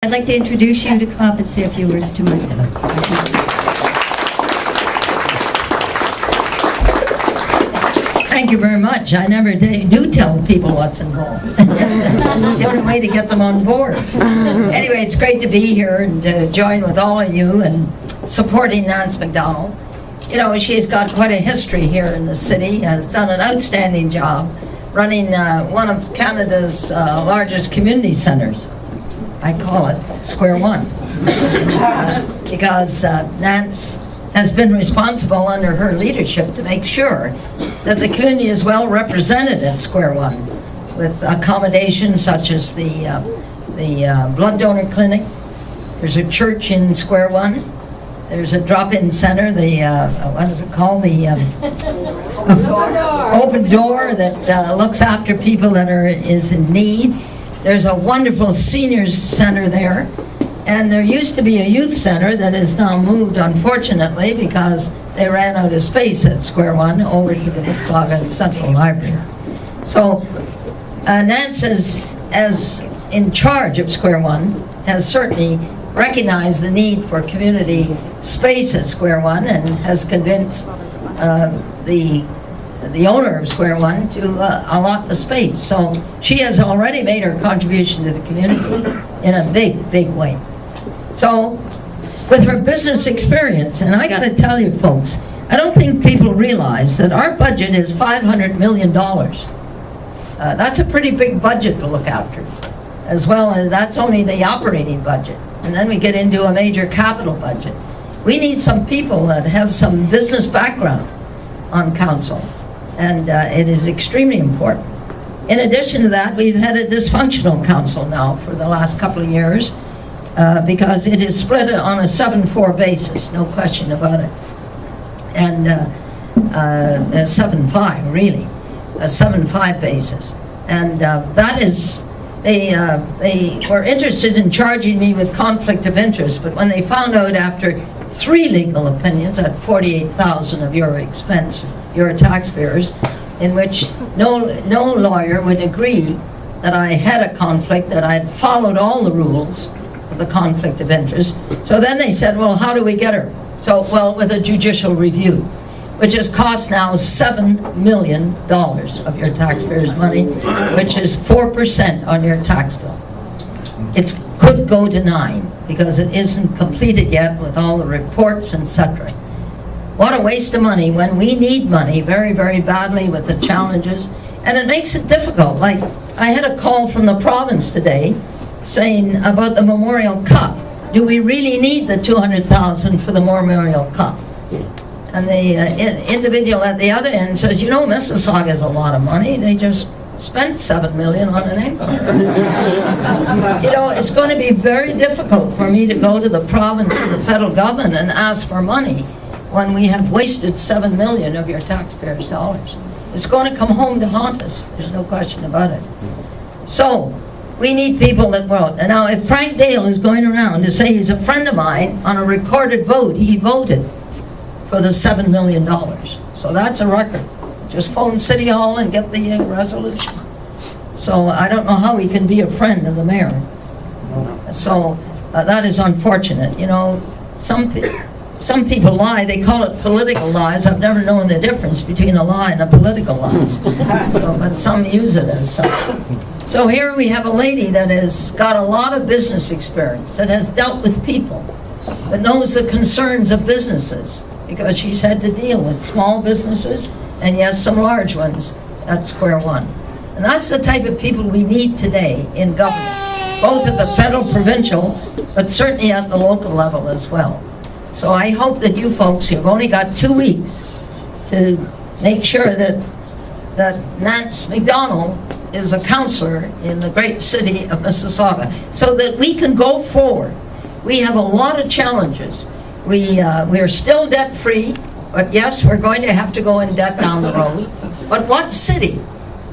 I'd like to introduce you to come up and say a few words to my Thank you very much. I never do tell people what's involved. The only way to get them on board. Anyway, it's great to be here and to join with all of you and supporting Nance MacDonald. You know, she's got quite a history here in the city, has done an outstanding job running one of Canada's largest community centres. I call it Square One, because Nance has been responsible under her leadership to make sure that the community is well represented at Square One, with accommodations such as the blood donor clinic. There's a church in Square One. There's a drop-in center, what is it called? The open door that looks after people that is in need. There's a wonderful seniors center there, and there used to be a youth center that is now moved, unfortunately, because they ran out of space at Square One over to the Mississauga Central Library. So Nance, as in charge of Square One, has certainly recognized the need for community space at Square One and has convinced the owner of Square One to allot the space. So she has already made her contribution to the community in a big, big way. So with her business experience, and I got to tell you folks, I don't think people realize that our budget is $500 million. That's a pretty big budget to look after, as well as that's only the operating budget. And then we get into a major capital budget. We need some people that have some business background on council. And it is extremely important. In addition to that, we've had a dysfunctional council now for the last couple of years because it is split on a 7-4 basis, no question about it. And 7-5, really, a 7-5 basis. And that is, they were interested in charging me with conflict of interest, but when they found out after 3 legal opinions at $48,000 of your expense, your taxpayers, in which no lawyer would agree that I had a conflict, that I had followed all the rules of the conflict of interest. So then they said, well, how do we get her? So, well, with a judicial review, which has cost now $7 million of your taxpayers' money, which is 4% on your tax bill. It could go to 9 because it isn't completed yet with all the reports, etc. What a waste of money when we need money very, very badly with the challenges, and it makes it difficult. Like, I had a call from the province today saying about the Memorial Cup. Do we really need the $200,000 for the Memorial Cup? And the individual at the other end says, you know, Mississauga has a lot of money. They just spent $7 million on an ankle. You know, it's going to be very difficult for me to go to the province or the federal government and ask for money when we have wasted $7 million of your taxpayers' dollars. It's going to come home to haunt us. There's no question about it. So we need people that vote. And now, if Frank Dale is going around to say he's a friend of mine, on a recorded vote, he voted for the $7 million. So that's a record. Just phone City Hall and get the resolution. So I don't know how he can be a friend of the mayor. So that is unfortunate. You know, some people lie. They call it political lies. I've never known the difference between a lie and a political lie. But some use it as such. So here we have a lady that has got a lot of business experience, that has dealt with people, that knows the concerns of businesses, because she's had to deal with small businesses and yes, some large ones at Square One. And that's the type of people we need today in government, both at the federal, provincial, but certainly at the local level as well. So I hope that you folks who've only got 2 weeks to make sure that Nance MacDonald is a councillor in the great city of Mississauga, so that we can go forward. We have a lot of challenges. We are still debt-free, but yes, we're going to have to go in debt down the road. But what city?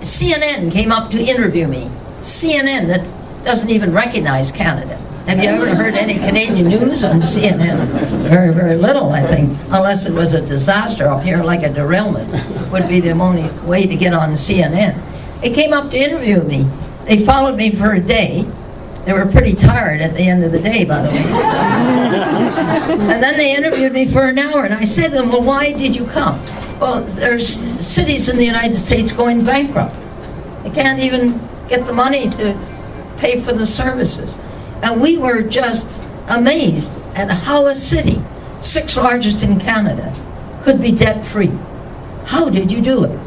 CNN came up to interview me. CNN that doesn't even recognize Canada. Have you ever heard any Canadian news on CNN? Very, very little, I think, unless it was a disaster up here, like a derailment, would be the only way to get on CNN. They came up to interview me. They followed me for a day, They were pretty tired at the end of the day, by the way. And then they interviewed me for an hour, and I said to them, well, why did you come? Well, there's cities in the United States going bankrupt. They can't even get the money to pay for the services. And we were just amazed at how a city, 6th largest in Canada, could be debt-free. How did you do it?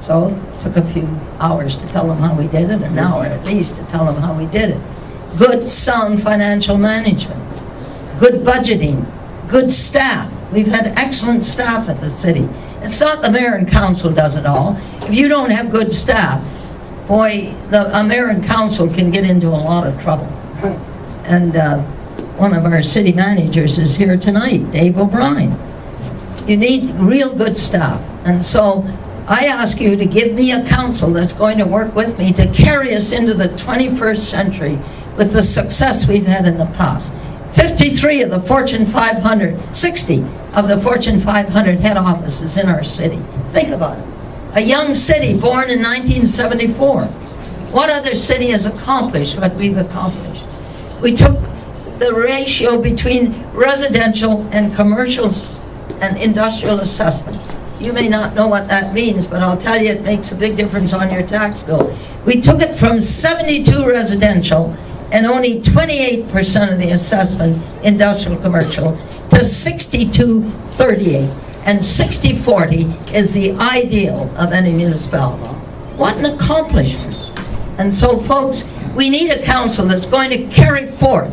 So it took a few hours to tell them how we did it, an hour at least to tell them how we did it. Good, sound financial management, good budgeting, good staff. We've had excellent staff at the city. It's not the mayor and council does it all. If you don't have good staff, boy, a mayor and council can get into a lot of trouble. And one of our city managers is here tonight, Dave O'Brien. You need real good staff. And so I ask you to give me a council that's going to work with me to carry us into the 21st century with the success we've had in the past. 53 of the Fortune 500, 60 of the Fortune 500 head offices in our city. Think about it. A young city born in 1974. What other city has accomplished what we've accomplished? We took the ratio between residential and commercial and industrial assessment. You may not know what that means, but I'll tell you it makes a big difference on your tax bill. We took it from 72 residential and only 28% of the assessment industrial commercial to 62-38. And 60-40 is the ideal of any municipality. What an accomplishment. And so folks, we need a council that's going to carry forth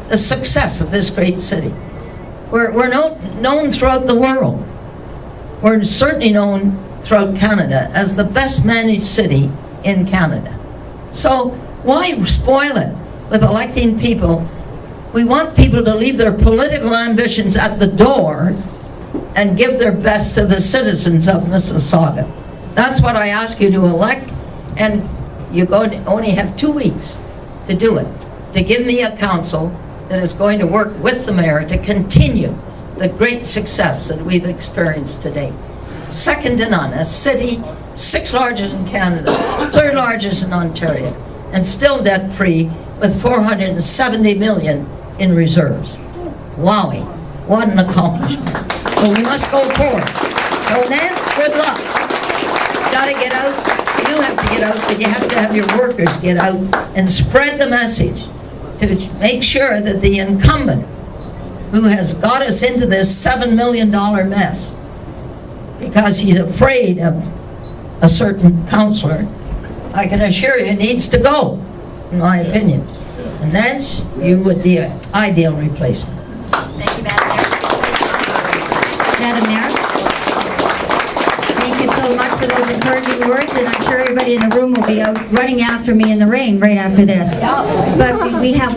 the success of this great city. We're known throughout the world. We're certainly known throughout Canada as the best managed city in Canada. So why spoil it with electing people? We want people to leave their political ambitions at the door and give their best to the citizens of Mississauga. That's what I ask you to elect, and you're going to only have 2 weeks to do it, to give me a council that is going to work with the mayor to continue the great success that we've experienced today. Second to none, a city 6th largest in Canada, 3rd largest in Ontario, and still debt-free with $470 million in reserves. Wowie, what an accomplishment. So we must go forward. So Nance, good luck. You gotta get out, you have to get out, but you have to have your workers get out and spread the message to make sure that the incumbent who has got us into this $7 million mess because he's afraid of a certain councillor, I can assure you, needs to go, in my opinion. And Nance, you would be an ideal replacement. Thank you, Madam Mayor. Madam Mayor, thank you so much for those encouraging words, and I'm sure everybody in the room will be out running after me in the rain right after this. But we have